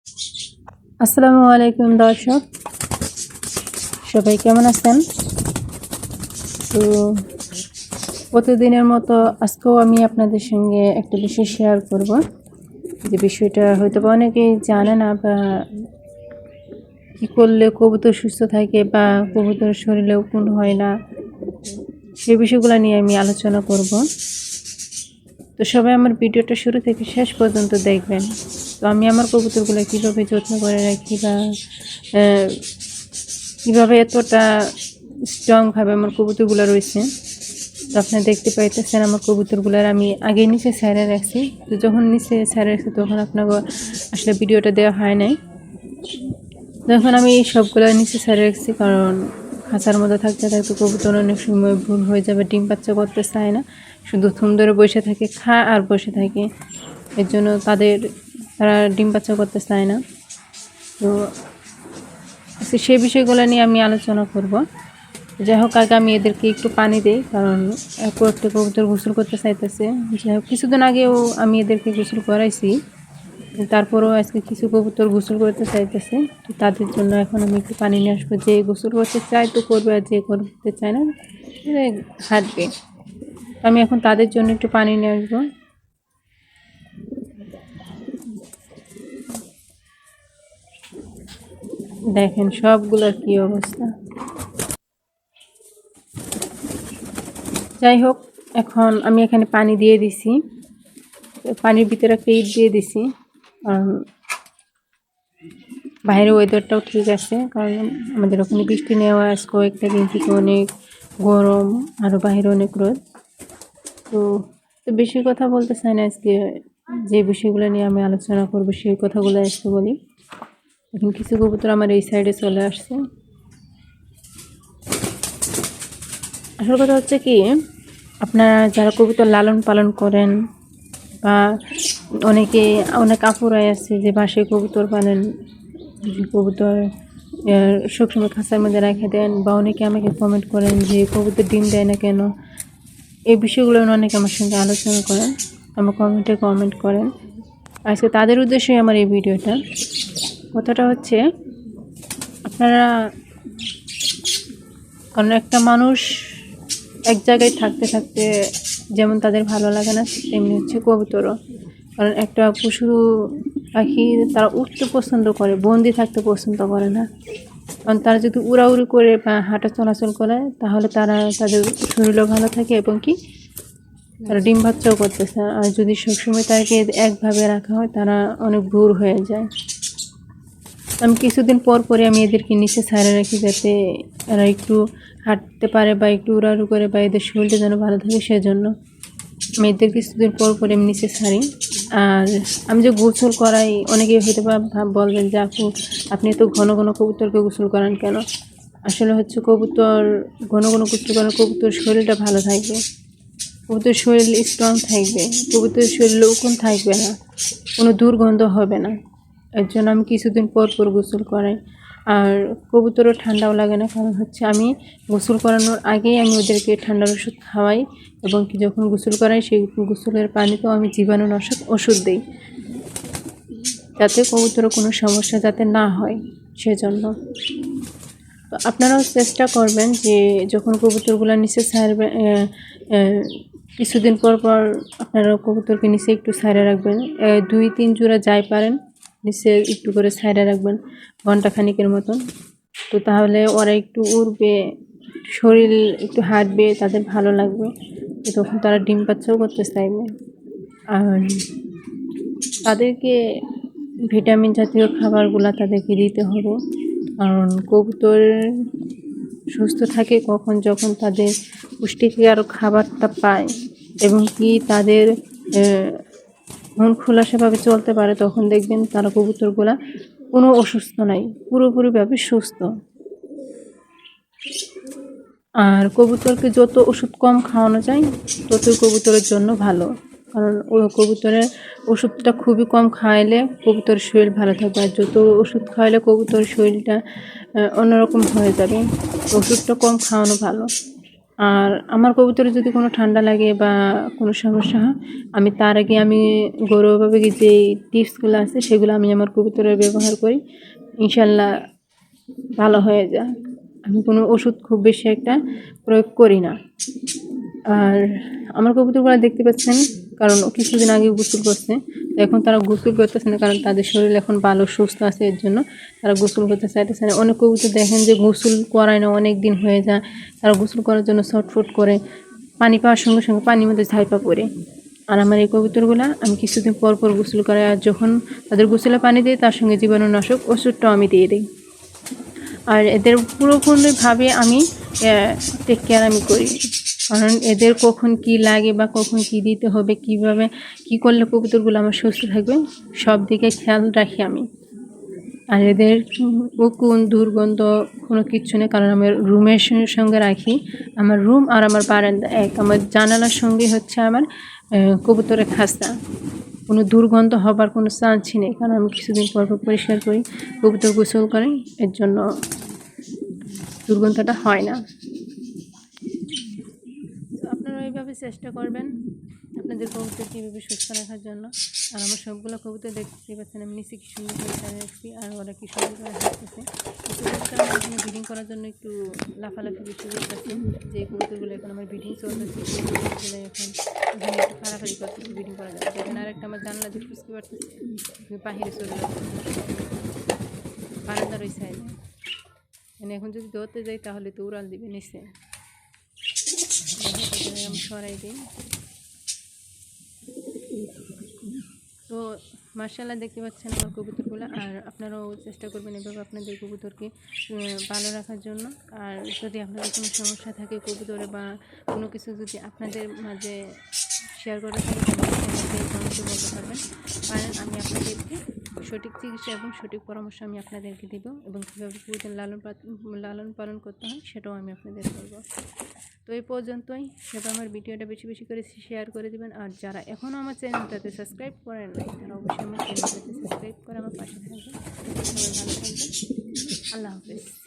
আসসালামু আলাইকুম দর্শক, সবাই কেমন আছেন? তো প্রতিদিনের মতো আজকেও আমি আপনাদের সঙ্গে একটা বিষয় শেয়ার করব, যে বিষয়টা হয়তো বা অনেকেই জানে না, বা কী করলে কবুতর সুস্থ থাকে বা কবুতর শরীরেও কোন হয় না, সেই বিষয়গুলো নিয়ে আমি আলোচনা করব। তো সবাই আমার ভিডিওটা শুরু থেকে শেষ পর্যন্ত দেখবেন। তো আমি আমার কবুতরগুলো কীভাবে যত্ন করে রাখি, বা কীভাবে এতটা স্ট্রংভাবে আমার কবুতরগুলো রয়েছে। তো আপনারা দেখতে পাইতেছেন আমার কবুতরগুলোর আমি আগে নিচে ছেড়ে রাখছি। তো যখন নিচে ছেড়ে রাখছি তখন আপনাকে আসলে ভিডিওটা দেওয়া হয় নাই। যখন আমি সবগুলো নিচে ছেড়ে রাখছি, কারণ খাঁচার মধ্যে থাকতে থাকতে কবুতর অনেক সময় ভুল হয়ে যাবে, ডিম বাচ্চা করতে চায় না, শুধু থুম ধরে বসে থাকে, খায় আর বসে থাকে। এর জন্য তারা ডিম বাচ্চা করতে চায় না। তো সেই বিষয়গুলো নিয়ে আমি আলোচনা করব। যাই হোক, আগে আমি এদেরকে একটু পানি দিই, কারণ একটা কবুতর গোসল করতে চাইতেছে। যাই হোক, কিছুদিন আগেও আমি এদেরকে গোসল করাইছি, তারপরেও আজকে কিছু কবুতর গোসল করতে চাইতেছে। তো তাদের জন্য এখন আমি একটু পানি নিয়ে আসবো। যে গোসল করতে চায় তো করবে, আর যে করতে চায় না হাঁটবে। আমি এখন তাদের জন্য একটু পানি নিয়ে আসবো। দেখেন সবগুলোর কি অবস্থা। যাই হোক, এখন আমি এখানে পানি দিয়ে দিছি, পানির ভিতরে একটা ইট দিয়ে দিছি, কারণ বাইরের ওয়েদারটাও ঠিক আছে। কারণ আমাদের ওখানে বৃষ্টি নেওয়া আজ কয়েকটা দিন থেকে অনেক গরম, আরও বাইরে অনেক রোদ। তো বেশি কথা বলতে চাই না, আজকে যে বিষয়গুলো নিয়ে আমি আলোচনা করব সেই কথাগুলো আজকে বলি। এখন কিছু কবুতর আমার এই সাইডে চলে আসছে। আসল কথা হচ্ছে কি, আপনারা যারা কবুতর লালন পালন করেন, বা অনেক আপুরাই আছে যে বাসায় কবুতর পালেন, কবুতর সবসময় খাঁচার মধ্যে রেখে দেন, বা অনেকে আমাকে কমেন্ট করেন যে কবুতর ডিম দেয় না কেন। এই বিষয়গুলো অনেকে আমার সঙ্গে আলোচনা করেন, আমার কমেন্টে কমেন্ট করেন। আজকে তাদের উদ্দেশ্যে আমার এই ভিডিওটা। কথাটা হচ্ছে, আপনারা, কারণ একটা মানুষ এক জায়গায় থাকতে থাকতে যেমন তাদের ভালো লাগে না, তেমনি হচ্ছে কবুতরও। কারণ একটা পশু পাখি তারা উঠতে পছন্দ করে, বন্দি থাকতে পছন্দ করে না। কারণ তারা যদি উড়াউড়ি করে বা হাঁটা চলাচল করে, তাহলে তাদের শরীরও ভালো থাকে, এবং কি তারা ডিম বাচ্চাও করতেছে। আর যদি সবসময় তাকে একভাবে রাখা হয়, তারা অনেক ভোর হয়ে যায়। আমি কিছুদিন পর পরে আমি এদেরকে নিচে ছাড়ে রাখি, যাতে এরা একটু হাঁটতে পারে বা একটু উড়াউড়ি করে, বা এদের শরীরটা যেন ভালো থাকে, সেজন্য আমি এদের কিছুদিন পর পরে আমি নিচে ছাড়ি। আর আমি যে গোসল করাই, অনেকে হয়তো বা বলবেন যে আপু আপনি তো ঘন ঘন কবুতরকে গোসল করান কেন? আসলে হচ্ছে, কবুতর ঘন ঘন গোসল করার কবুতর শরীরটা ভালো থাকবে, কবুতর শরীর স্ট্রং থাকবে, কবুতর শরীর লৌকন থাকবে না, কোনো দুর্গন্ধ হবে না। এর জন্য আমি কিছুদিন পর পর গোসল করাই। আর কবুতরও ঠান্ডাও লাগে না, কারণ হচ্ছে আমি গোসল করানোর আগেই আমি ওদেরকে ঠান্ডার ওষুধ খাওয়াই, এবং কি যখন গোসল করাই সেই গোসলের পানিতেও আমি জীবাণুনাশক ওষুধ দিই, যাতে কবুতরের কোনো সমস্যা যাতে না হয়, সেজন্য। তো আপনারাও চেষ্টা করবেন যে যখন কবুতরগুলো নিচে ছাড়বেন, কিছুদিন পর পর আপনারা কবুতরকে নিচে একটু ছাইড়া রাখবেন। 2-3 জোড়া যাই পারেন নিচে একটু করে ছাইড়া রাখবেন, ঘন্টাখানিকের মতন। তো তাহলে ওরা একটু উড়বে, শরীর একটু হাঁটবে, তাদের ভালো লাগবে, তো তখন তারা ডিম বাচ্চাও করতে চাইবে। আর তাদেরকে ভিটামিন জাতীয় খাবারগুলো তাদেরকে দিতে হবে, কারণ কবুতর সুস্থ থাকে কখন, যখন তাদের পুষ্টিকর খাবারটা পায়, এবং কি তাদের মন খোলাসাভাবে চলতে পারে, তখন দেখবেন তারা কবুতরগুলা কোনো অসুস্থ নাই, পুরোপুরিভাবে সুস্থ। আর কবুতরকে যত ওষুধ কম খাওয়ানো যায়, ততই কবুতরের জন্য ভালো। কারণ কবুতরের ওষুধটা খুবই কম খাওয়াইলে কবুতরের শরীর ভালো থাকবে, আর যত ওষুধ খাওয়াইলে কবুতরের শরীরটা অন্যরকম হয়ে যাবে। ওষুধটা কম খাওয়ানো ভালো। আর আমার কবুতরে যদি কোনো ঠান্ডা লাগে বা কোনো সমস্যা হয়, আমি তার আগে ঘরোয়াভাবে যে টিপসগুলো আছে সেগুলো আমি আমার কবুতরের ব্যবহার করি, ইনশাল্লাহ ভালো হয়ে যায়। আমি কোনো ওষুধ খুব বেশি একটা প্রয়োগ করি না। আর আমার কবুতরগুলো দেখতে পাচ্ছেন, কারণ কিছুদিন আগে গোসল করছে, তো এখন তারা গোসল করতেছে না, কারণ তাদের শরীর এখন ভালো সুস্থ আছে, এর জন্য তারা গোসল করতে চাইতেছে না। অনেক কবুতর দেখেন যে গোসল করায় না, অনেক দিন হয়ে যায়, তারা গোসল করার জন্য ছটফট করে, পানি পাওয়ার সঙ্গে সঙ্গে পানির মধ্যে ঝাইপা পড়ে। আর আমার এই কবুতরগুলো আমি কিছুদিন পর পর গোসল করে, আর যখন তাদের গোসলে পানি দিই তার সঙ্গে জীবাণুনাশক ওষুধটাও আমি দিয়ে দিই। আর এদের পুরোপুরিভাবে আমি টেক কেয়ার আমি করি, কারণ এদের কখন কি লাগে বা কখন কি দিতে হবে, কিভাবে কি করলে কবুতরগুলো আমার সুস্থ থাকবে, সব দিকে খেয়াল রাখি আমি। আর এদের উকুন দুর্গন্ধ কোনো কিচ্ছু নেই, কারণ আমার রুমের সঙ্গে রাখি। আমার রুম আর আমার বারান্দা এক, আমার জানালার সঙ্গে হচ্ছে আমার কবুতরের খাঁচা। কোনো দুর্গন্ধ হবার কোনো চান্সই নেই, কারণ আমি কিছুদিন পর পর পরিষ্কার করি, কবুতর গোসল করে, এর জন্য দুর্গন্ধটা হয় না। তো আপনারা এইভাবে চেষ্টা করবেন আপনাদের কবুতরকে এইভাবে সুস্থ রাখার জন্য। আর আমার সবগুলো কবুতর দেখতে পাচ্ছেন আমি নিচে কি সুন্দর করে দাঁড়িয়ে রাখছি, আর ওরা কি সুন্দর করে হাঁটতেছে। কবুতরটা আমার এখানে ব্রিডিং করার জন্য একটু লাফালাফি বেশি করতেছে, যে কবুতরগুলো এখন আমার ব্রিডিং চলতেছে, কবুতরগুলো এখন এখানে একটু ফাড়াফাড়ি করতেছে ব্রিডিং করা যাবে। এখানে আরেকটা আমার জানলা দিয়ে ফুসকে পারতেছে, বাহিরে চলে যাচ্ছে বারান্দার ওই সাইডে। মানে এখন যদি ধরতে যাই তাহলে তো উড়াল দিবে নিচে, আমি সরাই দিই। তো মার্শাল্লাহ দেখতে পাচ্ছেন আমার কবুতরগুলো। আর আপনারাও চেষ্টা করবেন এভাবে আপনাদের কবুতরকে ভালো রাখার জন্য। আর যদি আপনাদের কোনো সমস্যা থাকে কবুতরে বা কোনো কিছু যদি আপনাদের মাঝে শেয়ার করা থাকে তাহলে কমেন্টে বলতে পারবেন। আমি আপনাদেরকে সঠিক চিকিৎসা এবং সঠিক পরামর্শ আমি আপনাদেরকে দেব, এবং কীভাবে কবুতর লালন পালন করতে হয় সেটাও আমি আপনাদের বলবো। তো এই পর্যন্তই, সেটা আমার ভিডিওটা বেশি বেশি করে শেয়ার করে দেবেন। আর যারা এখনও আমার চ্যানেলটাতে সাবস্ক্রাইব করেন নাই তারা অবশ্যই আমার চ্যানেলটাতে সাবস্ক্রাইব করে আমার পাশে থাকবেন। সবাই ভালো থাকবেন, আল্লাহ হাফেজ।